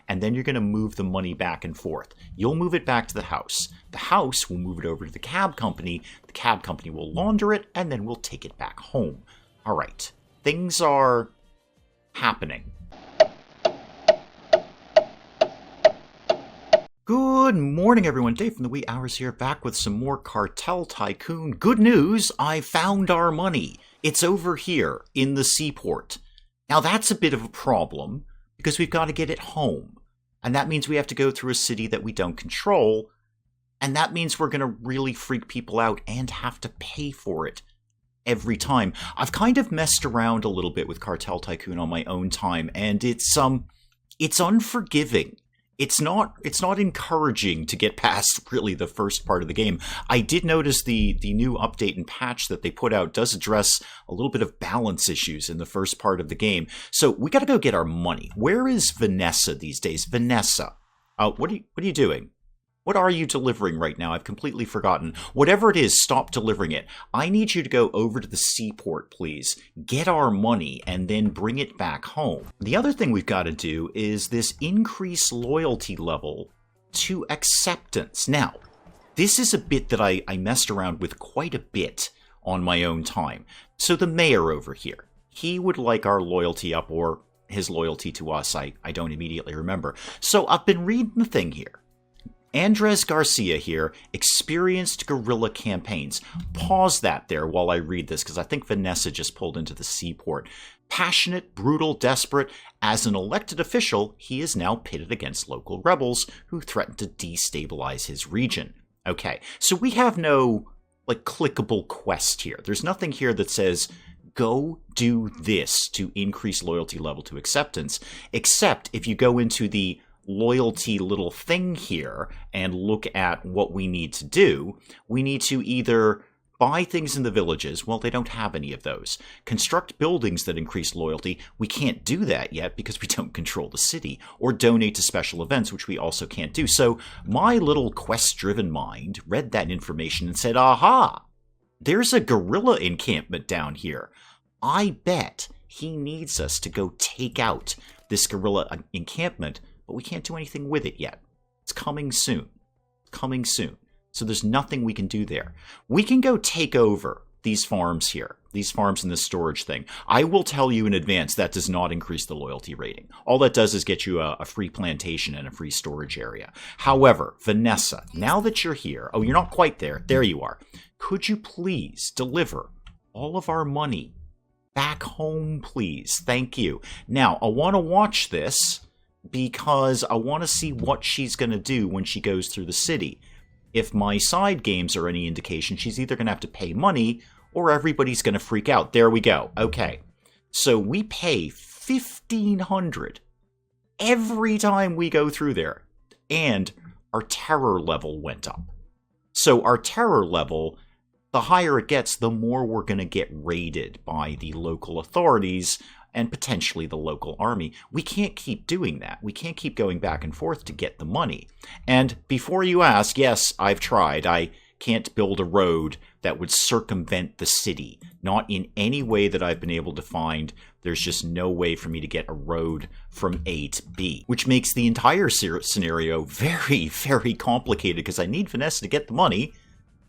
and then you're going to move the money back and forth. You'll move it back to the house. The house will move it over to the cab company. The cab company will launder it, and then we'll take it back home. All right. Things are happening. Good morning, everyone. Dave from the Wee Hours here, back with some more Cartel Tycoon. Good news, I found our money. It's over here in the seaport. Now that's a bit of a problem, because we've got to get it home. And that means we have to go through a city that we don't control, and that means we're going to really freak people out and have to pay for it every time. I've kind of messed around a little bit with Cartel Tycoon on my own time, and it's unforgiving. It's not encouraging to get past really the first part of the game. I did notice the new update and patch that they put out does address a little bit of balance issues in the first part of the game. So we got to go get our money. Where is Vanessa these days? Vanessa, what are you doing? What are you delivering right now? I've completely forgotten. Whatever it is, stop delivering it. I need you to go over to the seaport, please. Get our money and then bring it back home. The other thing we've got to do is this increase loyalty level to acceptance. Now, this is a bit that I messed around with quite a bit on my own time. So the mayor over here, he would like our loyalty up, or his loyalty to us. I don't immediately remember. So I've been reading the thing here. Andres Garcia here, experienced guerrilla campaigns. Pause that there while I read this, because I think Vanessa just pulled into the seaport. Passionate, brutal, desperate. As an elected official, he is now pitted against local rebels who threaten to destabilize his region. Okay, so we have no, clickable quest here. There's nothing here that says, go do this to increase loyalty level to acceptance, except if you go into the loyalty little thing here and look at what we need to do. We need to either buy things in the villages. Well, they don't have any of those. Construct buildings that increase loyalty. We can't do that yet because we don't control the city. Or donate to special events, which we also can't do. So my little quest-driven mind read that information and said, aha, there's a guerrilla encampment down here. I bet he needs us to go take out this guerrilla encampment, but we can't do anything with it yet. It's coming soon. Coming soon. So there's nothing we can do there. We can go take over these farms here. These farms in this storage thing. I will tell you in advance that does not increase the loyalty rating. All that does is get you a free plantation and a free storage area. However, Vanessa, now that you're here, oh, you're not quite there. There you are. Could you please deliver all of our money back home, please? Thank you. Now, I want to watch this, because I want to see what she's going to do when she goes through the city. If my side games are any indication, she's either going to have to pay money or everybody's going to freak out. There we go. Okay. So we pay $1,500 every time we go through there. And our terror level went up. So our terror level, the higher it gets, the more we're going to get raided by the local authorities and potentially the local army. We can't keep doing that. We can't keep going back and forth to get the money. And before you ask, yes, I've tried. I can't build a road that would circumvent the city. Not in any way that I've been able to find. There's just no way for me to get a road from A to B, which makes the entire scenario very, very complicated, because I need Vanessa to get the money,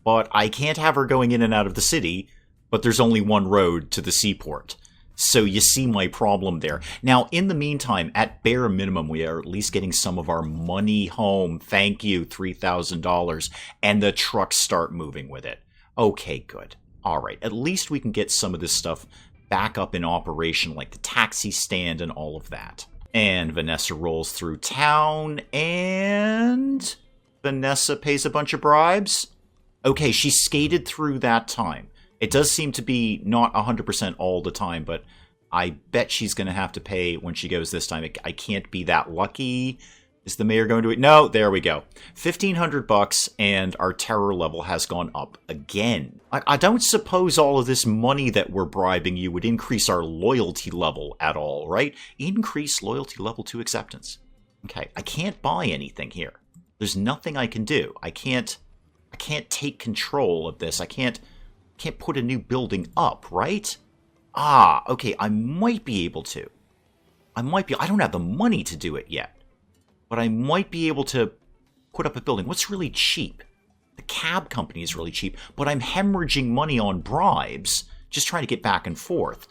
but I can't have her going in and out of the city, but there's only one road to the seaport. So you see my problem there. Now, in the meantime, at bare minimum, we are at least getting some of our money home. Thank you, $3,000. And the trucks start moving with it. Okay, good. All right. At least we can get some of this stuff back up in operation, like the taxi stand and all of that. And Vanessa rolls through town, and Vanessa pays a bunch of bribes. Okay, she skated through that time. It does seem to be not 100% all the time, but I bet she's going to have to pay when she goes this time. I can't be that lucky. Is the mayor going to it? No, there we go. $1,500, and our terror level has gone up again. I don't suppose all of this money that we're bribing you would increase our loyalty level at all, right? Increase loyalty level to acceptance. Okay, I can't buy anything here. There's nothing I can do. I can't take control of this. I can't put a new building up, right? Okay, I might be able to. I don't have the money to do it yet. but I might be able to put up a building. What's really cheap? The cab company is really cheap, but I'm hemorrhaging money on bribes, just trying to get back and forth.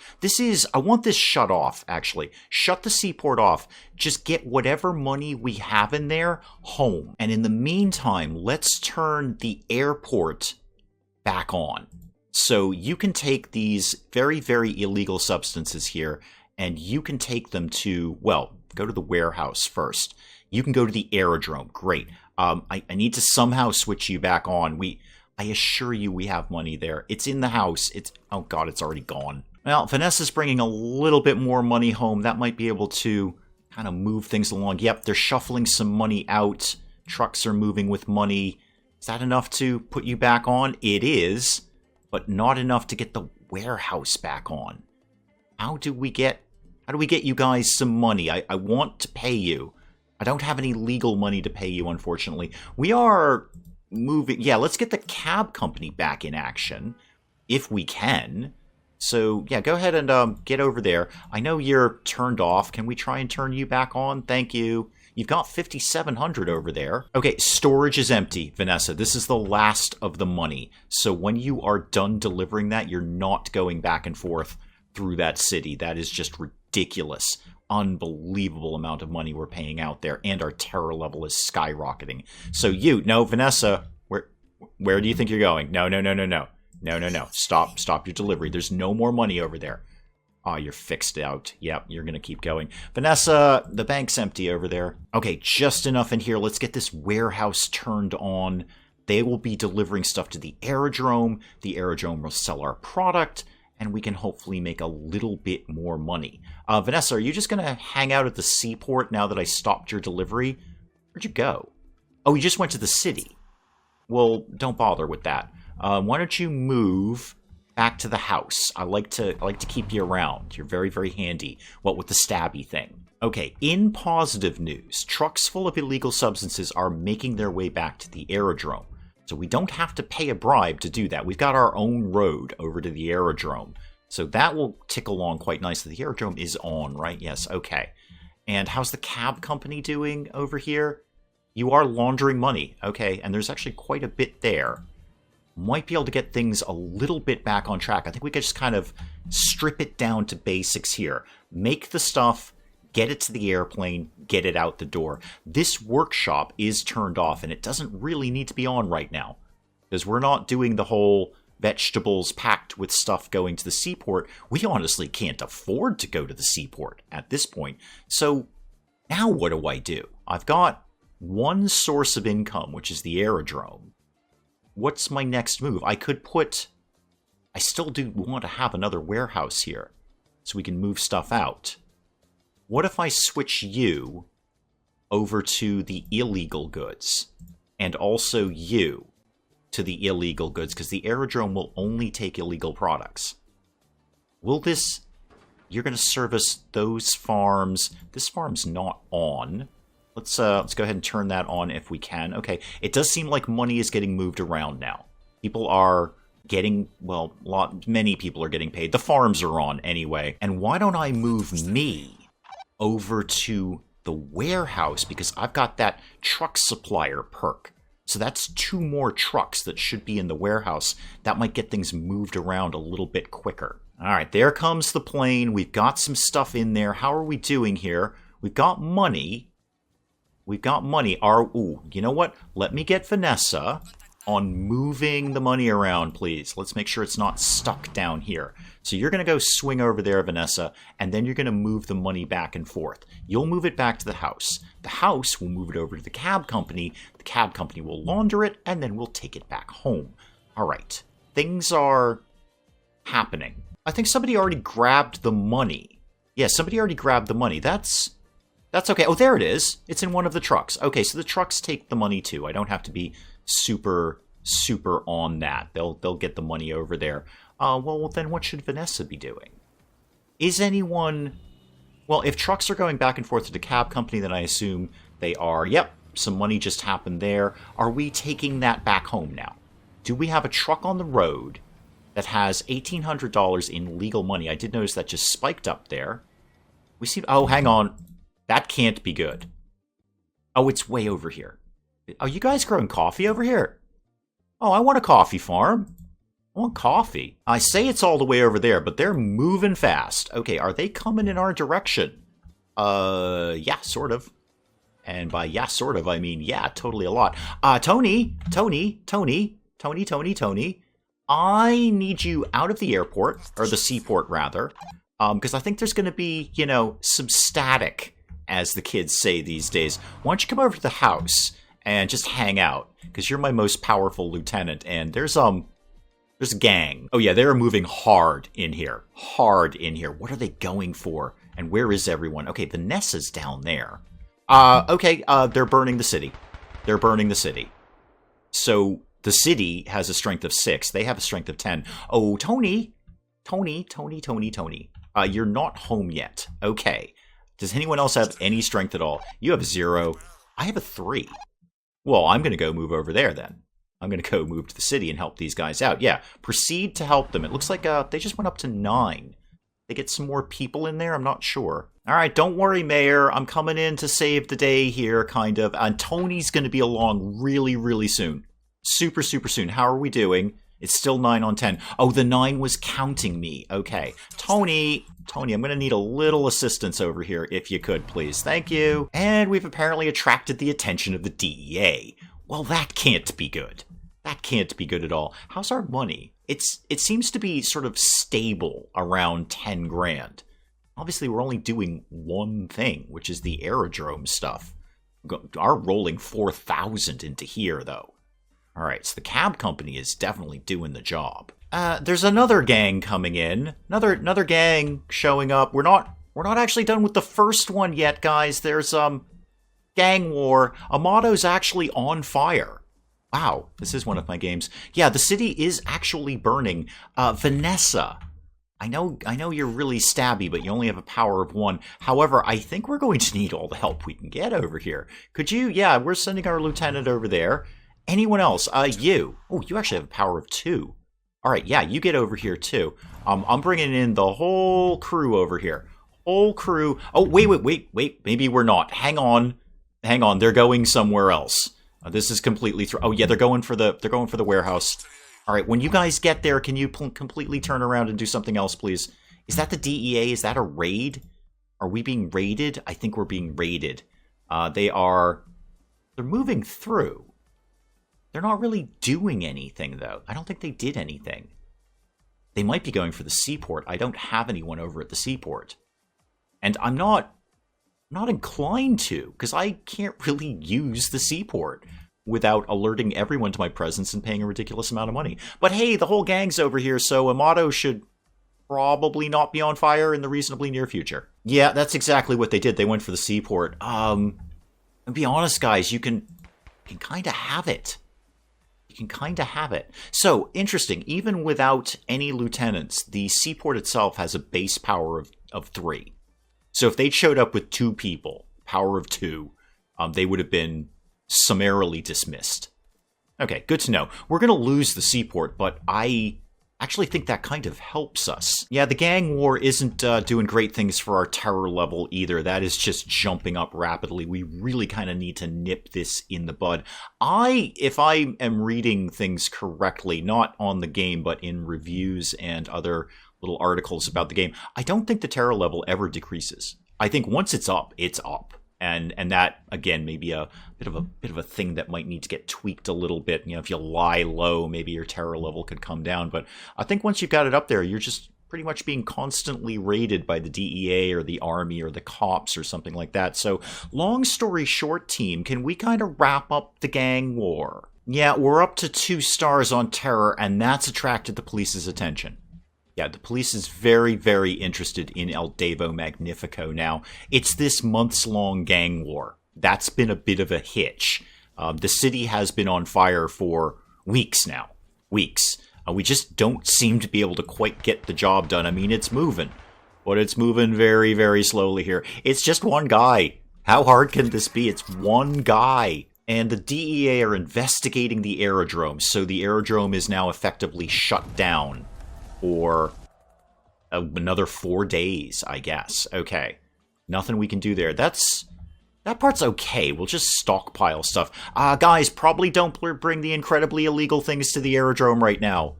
I want this shut off, actually. Shut the seaport off. Just get whatever money we have in there home. And in the meantime, let's turn the airport back on. So you can take these very, very illegal substances here, and you can take them to, well, go to the warehouse first. You can go to the aerodrome. Great. I need to somehow switch you back on. I assure you we have money there. It's in the house. Oh god, it's already gone. Well, Vanessa's bringing a little bit more money home. That might be able to kind of move things along. Yep, they're shuffling some money out. Trucks are moving with money. Is that enough to put you back on? It is, but not enough to get the warehouse back on. How do we get you guys some money? I want to pay you. I don't have any legal money to pay you, unfortunately. We are moving. Yeah, let's get the cab company back in action, if we can. So, yeah, go ahead and get over there. I know you're turned off. Can we try and turn you back on? Thank you. You've got 5,700 over there. Okay, storage is empty, Vanessa. This is the last of the money. So when you are done delivering that, you're not going back and forth through that city. That is just ridiculous. Unbelievable amount of money we're paying out there, and our terror level is skyrocketing. So Vanessa, where do you think you're going? No. Stop your delivery. There's no more money over there. Oh, you're fixed out. Yep, you're gonna keep going. Vanessa, the bank's empty over there. Okay, just enough in here. Let's get this warehouse turned on. They will be delivering stuff to the aerodrome. The aerodrome will sell our product, and we can hopefully make a little bit more money. Vanessa, are you just going to hang out at the seaport now that I stopped your delivery? Where'd you go? Oh, you just went to the city. Well, don't bother with that. Why don't you move back to the house? I like to keep you around. You're very, very handy. What with the stabby thing. Okay, in positive news, trucks full of illegal substances are making their way back to the aerodrome. So we don't have to pay a bribe to do that. We've got our own road over to the aerodrome. So that will tick along quite nicely. The aerodrome is on, right? Yes, okay. And how's the cab company doing over here? You are laundering money. Okay, and there's actually quite a bit there. Might be able to get things a little bit back on track. I think we could just kind of strip it down to basics here. Make the stuff, get it to the airplane, get it out the door. This workshop is turned off, and it doesn't really need to be on right now, because we're not doing the whole vegetables packed with stuff going to the seaport. We honestly can't afford to go to the seaport at this point. So now what do? I've got one source of income, which is the aerodrome. What's my next move? I still do want to have another warehouse here so we can move stuff out. What if I switch you over to the illegal goods, and also you to the illegal goods, because the aerodrome will only take illegal products? You're going to service those farms. This farm's not on. Let's go ahead and turn that on if we can. Okay, it does seem like money is getting moved around now. People are getting, well, many people are getting paid. The farms are on anyway. And why don't I move me over to the warehouse, because I've got that truck supplier perk. So that's 2 more trucks that should be in the warehouse. That might get things moved around a little bit quicker. All right, there comes the plane. We've got some stuff in there. How are we doing here? We've got money. You know what? Let me get Vanessa on moving the money around, please. Let's make sure it's not stuck down here. So you're going to go swing over there, Vanessa, and then you're going to move the money back and forth. You'll move it back to the house. The house will move it over to the cab company. The cab company will launder it, and then we'll take it back home. All right. Things are happening. I think somebody already grabbed the money. Yeah, somebody already grabbed the money. That's okay. Oh, there it is. It's in one of the trucks. Okay, so the trucks take the money too. I don't have to be super on that. They'll get the money over there. Well, then what should Vanessa be doing? Is anyone... Well, if trucks are going back and forth to the cab company, then I assume they are. Yep, some money just happened there. Are we taking that back home now? Do we have a truck on the road that has $1,800 in legal money? I did notice that just spiked up there. We see... Oh, hang on. That can't be good. Oh, it's way over here. Are you guys growing coffee over here? Oh, I want a coffee farm. I want coffee. I say it's all the way over there, but they're moving fast. Okay, are they coming in our direction? Yeah, sort of. And by yeah, sort of, I mean, yeah, totally a lot. Tony. I need you out of the airport, or the seaport, rather. Because I think there's going to be, you know, some static, as the kids say these days. Why don't you come over to the house and just hang out? Because you're my most powerful lieutenant, and there's a gang. Oh yeah, they're moving hard in here. Hard in here. What are they going for? And where is everyone? Okay, Vanessa's down there. Okay, they're burning the city. They're burning the city. So, the city has a strength of 6. They have a strength of 10. Oh, Tony. You're not home yet. Okay. Does anyone else have any strength at all? You have 0. I have a 3. Well, I'm going to go move over there then. I'm going to go move to the city and help these guys out. Yeah, proceed to help them. It looks like they just went up to 9. They get some more people in there? I'm not sure. All right, don't worry, Mayor. I'm coming in to save the day here, kind of. And Tony's going to be along really, really soon. Super, super soon. How are we doing? It's still 9 on 10. Oh, the 9 was counting me. Okay. Tony, I'm going to need a little assistance over here, if you could, please. Thank you. And we've apparently attracted the attention of the DEA. Well, that can't be good. That can't be good at all. How's our money? It seems to be sort of stable around 10 grand. Obviously, we're only doing one thing, which is the aerodrome stuff. Our rolling 4,000 into here, though. All right, so the cab company is definitely doing the job. There's another gang coming in. Another gang showing up. We're not actually done with the first one yet, guys. There's gang war. Amato's actually on fire. Wow, this is one of my games. Yeah, the city is actually burning. Vanessa, I know you're really stabby, but you only have a power of 1. However, I think we're going to need all the help we can get over here. Could you? Yeah, we're sending our lieutenant over there. Anyone else? You. Oh, you actually have a power of 2. All right, yeah, you get over here too. I'm bringing in the whole crew over here. Whole crew. Oh, wait. Maybe we're not. Hang on. They're going somewhere else. This is completely oh yeah, they're going for the warehouse. All right, when you guys get there, can you completely turn around and do something else, please? Is that the DEA? Is that a raid? Are we being raided? I think we're being raided. They're moving through. They're not really doing anything, though. I don't think they did anything. They might be going for the seaport. I don't have anyone over at the seaport. And I'm not inclined to, because I can't really use the seaport without alerting everyone to my presence and paying a ridiculous amount of money. But hey, the whole gang's over here, so Amato should probably not be on fire in the reasonably near future. Yeah, that's exactly what they did. They went for the seaport. And be honest, guys, you can kind of have it. You can kind of have it. So, interesting, even without any lieutenants, the seaport itself has a base power of 3. So if they'd showed up with 2 people, power of 2, they would have been summarily dismissed. Okay, good to know. We're going to lose the seaport, but I actually think that kind of helps us. Yeah, the gang war isn't doing great things for our terror level either. That is just jumping up rapidly. We really kind of need to nip this in the bud. If I am reading things correctly, not on the game, but in reviews and other little articles about the game, I don't think the terror level ever decreases. I think once it's up, it's up. And that, again, may be a bit of a thing that might need to get tweaked a little bit. You know, if you lie low, maybe your terror level could come down. But I think once you've got it up there, you're just pretty much being constantly raided by the DEA or the army or the cops or something like that. So, long story short, team, can we kind of wrap up the gang war? Yeah, we're up to 2 stars on terror, and that's attracted the police's attention. Yeah, the police is very, very interested in El Devo Magnifico now. It's this months-long gang war. That's been a bit of a hitch. The city has been on fire for weeks now. Weeks. We just don't seem to be able to quite get the job done. I mean, it's moving. But it's moving very, very slowly here. It's just one guy. How hard can this be? It's one guy. And the DEA are investigating the aerodrome. So the aerodrome is now effectively shut down. For another 4 days, I guess. Okay. Nothing we can do there. That's That part's okay. We'll just stockpile stuff. Guys, probably don't bring the incredibly illegal things to the aerodrome right now.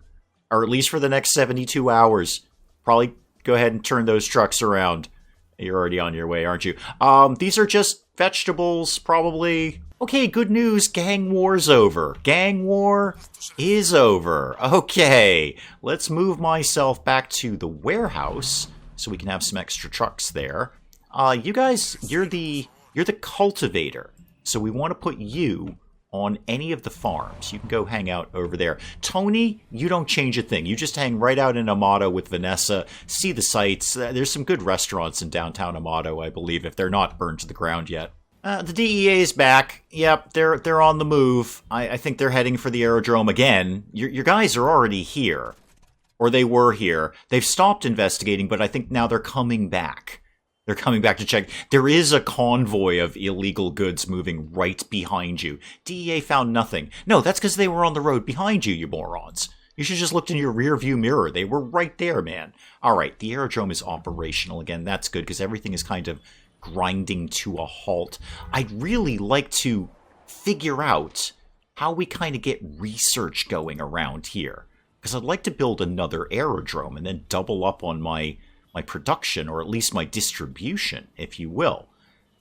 Or at least for the next 72 hours. Probably go ahead and turn those trucks around. You're already on your way, aren't you? These are just vegetables, probably. Okay, good news. Gang war's over. Gang war is over. Okay, let's move myself back to the warehouse so we can have some extra trucks there. You guys, you're the cultivator. So we want to put you on any of the farms. You can go hang out over there. Tony, you don't change a thing. You just hang right out in Amato with Vanessa, see the sights. There's some good restaurants in downtown Amato, I believe, if they're not burned to the ground yet. The DEA is back. Yep, they're on the move. I think they're heading for the aerodrome again. Your guys are already here. Or they were here. They've stopped investigating, but I think now they're coming back. They're coming back to check. There is a convoy of illegal goods moving right behind you. DEA found nothing. No, that's because they were on the road behind you, you morons. You should just looked in your rear view mirror. They were right there, man. All right, the aerodrome is operational again. That's good because everything is kind of grinding to a halt. I'd really like to figure out how we kind of get research going around here. Because I'd like to build another aerodrome and then double up on my production, or at least my distribution, if you will.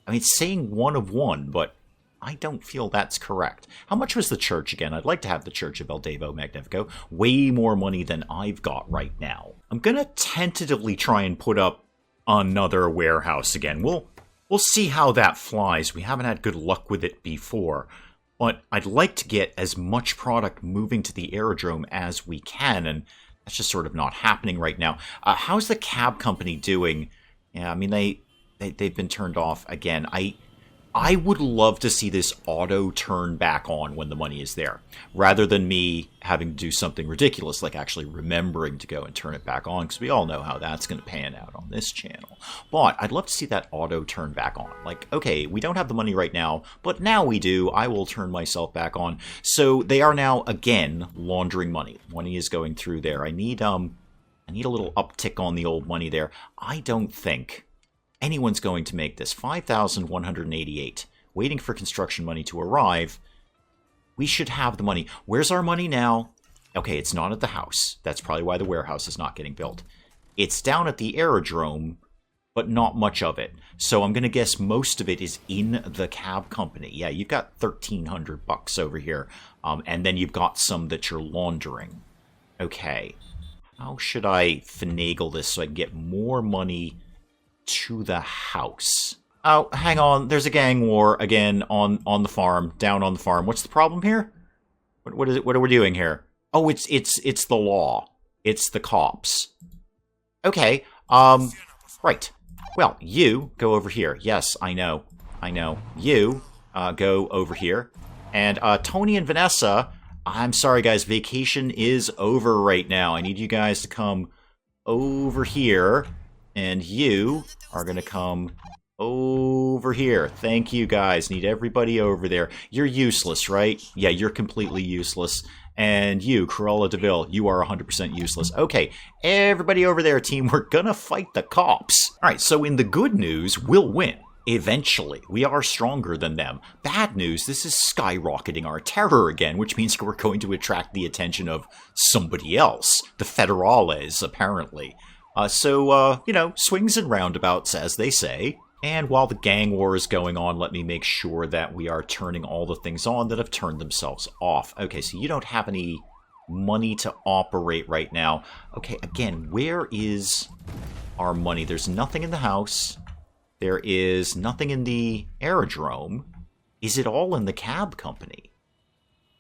I mean, it's saying 1 of 1, but I don't feel that's correct. How much was the church again? I'd like to have the Church of El Devo Magnifico. Way more money than I've got right now. I'm going to tentatively try and put up another warehouse again. We'll see how that flies. We haven't had good luck with it before. But I'd like to get as much product moving to the aerodrome as we can, and that's just sort of not happening right now. How's the cab company doing? Yeah, I mean, they've been turned off again. I would love to see this auto turn back on when the money is there, rather than me having to do something ridiculous like actually remembering to go and turn it back on, because we all know how that's going to pan out on this channel. But I'd love to see that auto turn back on. Like, okay, we don't have the money right now, but now we do. I will turn myself back on. So they are now, again, laundering money. Money is going through there. I need a little uptick on the old money there. I don't think anyone's going to make this. 5,188. Waiting for construction money to arrive. We should have the money. Where's our money now? Okay, it's not at the house. That's probably why the warehouse is not getting built. It's down at the aerodrome, but not much of it. So I'm going to guess most of it is in the cab company. Yeah, you've got 1,300 bucks over here. And then you've got some that you're laundering. Okay. How should I finagle this so I can get more money to the house? Oh, hang on. There's a gang war again on the farm, down on the farm. What's the problem here? What is it? What are we doing here? Oh, it's the law. It's the cops. Okay. Right. Well, you go over here. Yes, I know. You go over here. And Tony and Vanessa, I'm sorry guys, vacation is over right now. I need you guys to come over here. And you are going to come over here. Thank you, guys. Need everybody over there. You're useless, right? Yeah, you're completely useless. And you, Corolla DeVille, you are 100% useless. Okay, everybody over there, team. We're going to fight the cops. All right, so in the good news, we'll win. Eventually. We are stronger than them. Bad news, this is skyrocketing our terror again, which means we're going to attract the attention of somebody else. The Federales, apparently. So, swings and roundabouts, as they say. And while the gang war is going on, let me make sure that we are turning all the things on that have turned themselves off. Okay, so you don't have any money to operate right now. Okay, again, where is our money? There's nothing in the house. There is nothing in the aerodrome. Is it all in the cab company?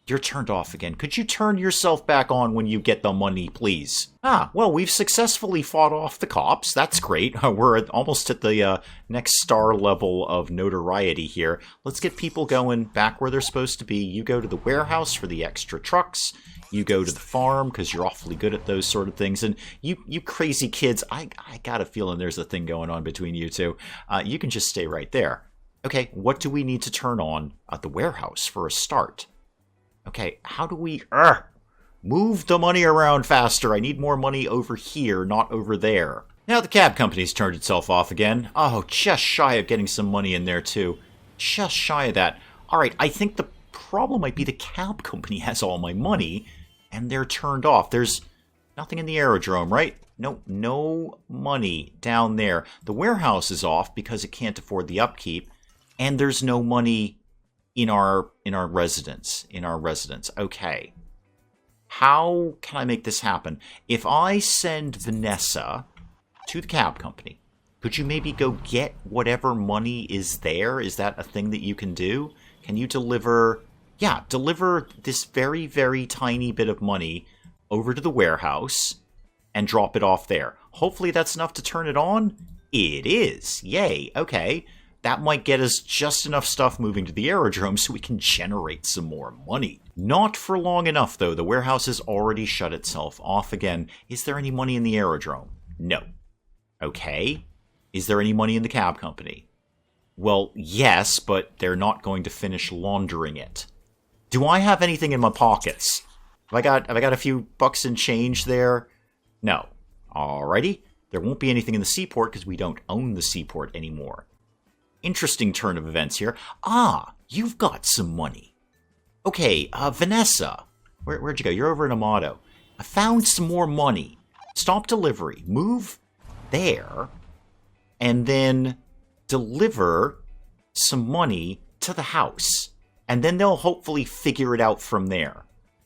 You're turned off again. Could you turn yourself back on when you get the money, please? Ah, well, we've successfully fought off the cops. That's great. We're almost at the next star level of notoriety here. Let's get people going back where they're supposed to be. You go to the warehouse for the extra trucks. You go to the farm because you're awfully good at those sort of things. And you crazy kids, I got a feeling there's a thing going on between you two. You can just stay right there. Okay, what do we need to turn on at the warehouse for a start? Okay, how do we move the money around faster? I need more money over here, not over there. Now the cab company's turned itself off again. Oh, just shy of getting some money in there too. Just shy of that. All right, I think the problem might be the cab company has all my money, and they're turned off. There's nothing in the aerodrome, right? No money down there. The warehouse is off because it can't afford the upkeep, and there's no money in our residence. Okay. How can I make this happen? If I send Vanessa to the cab company, could you maybe go get whatever money is there? Is that a thing that you can do? Can you deliver... Yeah, deliver this very, very tiny bit of money over to the warehouse and drop it off there. Hopefully that's enough to turn it on. It is. Yay. Okay. That might get us just enough stuff moving to the aerodrome so we can generate some more money. Not for long enough, though. The warehouse has already shut itself off again. Is there any money in the aerodrome? No. Okay. Is there any money in the cab company? Well, yes, but they're not going to finish laundering it. Do I have anything in my pockets? Have I got a few bucks and change there? No. Alrighty. There won't be anything in the seaport because we don't own the seaport anymore. Interesting turn of events here. Ah, you've got some money. Okay, Vanessa. Where'd you go? You're over in Amato. I found some more money. Stop delivery. Move there. And then deliver some money to the house. And then they'll hopefully figure it out from there.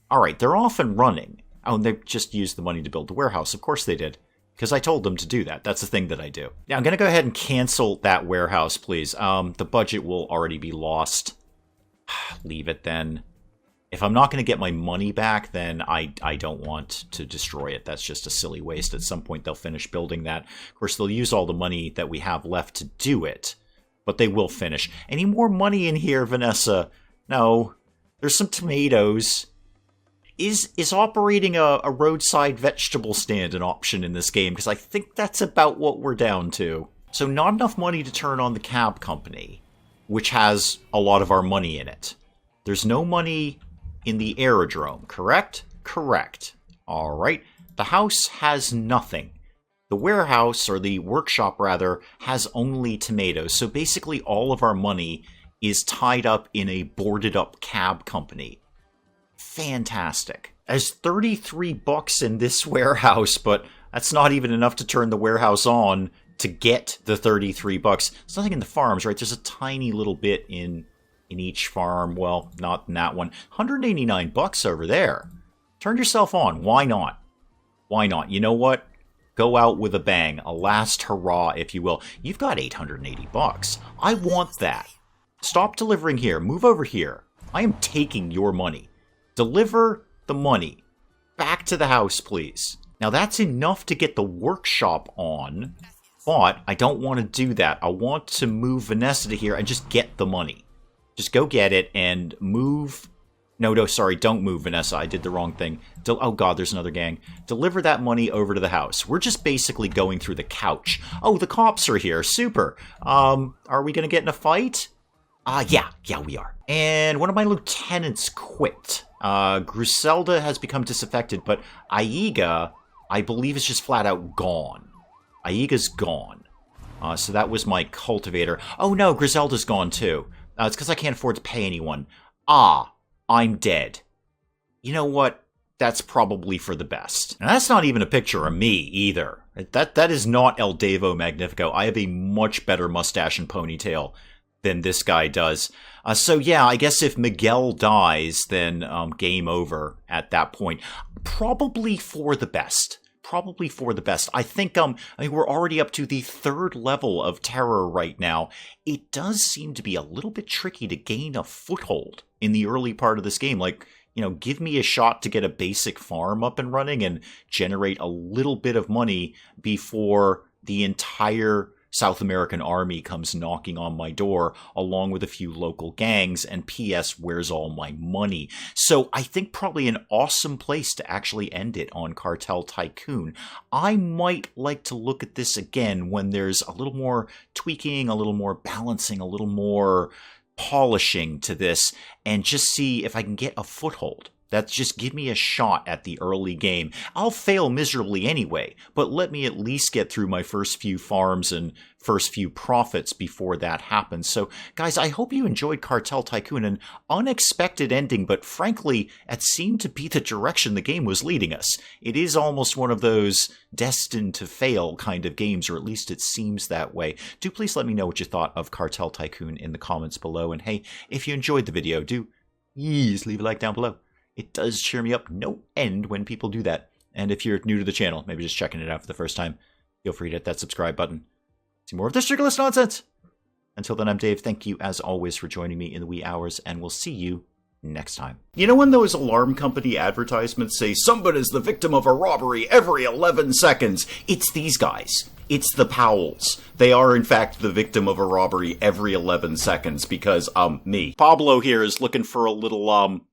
Alright, they're off and running. Oh, and they just used the money to build the warehouse. Of course they did. Because I told them to do that. That's the thing that I do. Now, I'm going to go ahead and cancel that warehouse, please. The budget will already be lost. Leave it then. If I'm not going to get my money back, then I don't want to destroy it. That's just a silly waste. At some point, they'll finish building that. Of course, they'll use all the money that we have left to do it. But they will finish. Any more money in here, Vanessa? No. There's some tomatoes. Is operating a roadside vegetable stand an option in this game? Because I think that's about what we're down to. So not enough money to turn on the cab company, which has a lot of our money in it. There's no money in the aerodrome, correct? Correct. All right. The house has nothing. The warehouse, or the workshop rather, has only tomatoes. So basically all of our money is tied up in a boarded up cab company. Fantastic. There's 33 bucks in this warehouse, but that's not even enough to turn the warehouse on to get the 33 bucks. There's nothing in the farms, right? There's a tiny little bit in each farm. Well, not in that one. 189 bucks over there. Turn yourself on. Why not? Why not? You know what? Go out with a bang. A last hurrah, if you will. You've got 880 bucks. I want that. Stop delivering here. Move over here. I am taking your money. Deliver the money. Back to the house, please. Now, that's enough to get the workshop on, but I don't want to do that. I want to move Vanessa to here and just get the money. Just go get it and move... No, sorry, don't move, Vanessa. I did the wrong thing. Oh, God, there's another gang. Deliver that money over to the house. We're just basically going through the couch. Oh, the cops are here. Super. Are we going to get in a fight? Yeah, we are. And one of my lieutenants quit. Griselda has become disaffected, but Aiga, I believe, is just flat out gone. Aiga's gone. So that was my cultivator. Oh no, Griselda's gone too. It's because I can't afford to pay anyone. I'm dead. You know what? That's probably for the best. And that's not even a picture of me, either. That is not El Devo Magnifico. I have a much better mustache and ponytail than this guy does. So yeah, I guess if Miguel dies, then game over at that point. Probably for the best. Probably for the best. I think we're already up to the 3rd level of terror right now. It does seem to be a little bit tricky to gain a foothold in the early part of this game. Like, you know, give me a shot to get a basic farm up and running and generate a little bit of money before the entire South American army comes knocking on my door, along with a few local gangs, and P.S. where's all my money? So I think probably an awesome place to actually end it on Cartel Tycoon. I might like to look at this again when there's a little more tweaking, a little more balancing, a little more polishing to this, and just see if I can get a foothold That's just give me a shot at the early game. I'll fail miserably anyway, but let me at least get through my first few farms and first few profits before that happens. So, guys, I hope you enjoyed Cartel Tycoon. An unexpected ending, but frankly, it seemed to be the direction the game was leading us. It is almost one of those destined to fail kind of games, or at least it seems that way. Do please let me know what you thought of Cartel Tycoon in the comments below. And hey, if you enjoyed the video, do please leave a like down below. It does cheer me up no end when people do that. And if you're new to the channel, maybe just checking it out for the first time, feel free to hit that subscribe button. See more of this ridiculous nonsense. Until then, I'm Dave. Thank you, as always, for joining me in the wee hours, and we'll see you next time. You know when those alarm company advertisements say, somebody's the victim of a robbery every 11 seconds? It's these guys. It's the Powells. They are, in fact, the victim of a robbery every 11 seconds because, me. Pablo here is looking for a little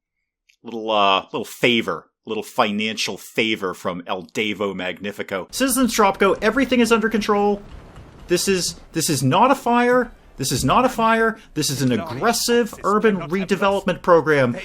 favor. Little financial favor from El Devo Magnifico. Citizens Tropico, everything is under control. This is not a fire. This is not a fire. This is an aggressive urban redevelopment program.